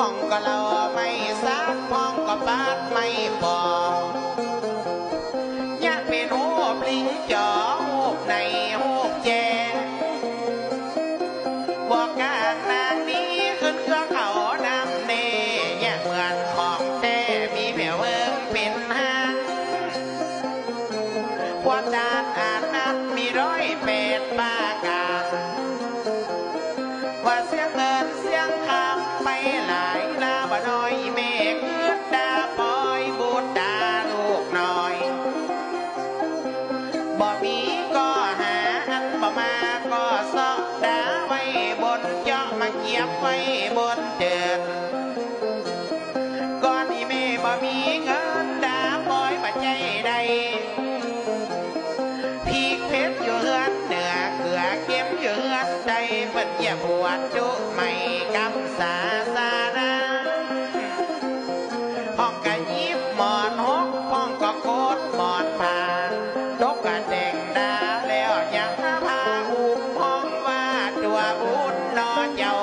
ห้องก็เราไม่ซักห้องก็บ้านไม่ปองยะเป็นหูปลิงจ่อหูปในหูปแจบอกการนางนี้ขึ้นเครื่องเขาดำเนยะเหมือนของแท้มีแผ่วเอิงเป็นห้างความดานอ่านนั้นมี108ปากาว่าเสียงเงินเสียงคำไปหลายลาบ่น้อยเมฆคืดดาปอยบูดดาลูกน้อยบ่มีก็หาอันบ่มาก็ซอกดาไว้บนเจาะมาเกียบไว้บนเจิดก่อนที่แม่บ่มีเงินดาปอยบ่ใจใดพีกเพชรอยู่เฮือนเหนือเกลือเก็บอยู่เฮือนใดเปิดเหยียบหัวจุไม่กำสาสานาห้องกะยิบหมอนหกห้องก็โคตรหมอนผ่าดกกะแดงดาแล้วยังพาอุ้มห้องว่าตัวบุญนอเจ้า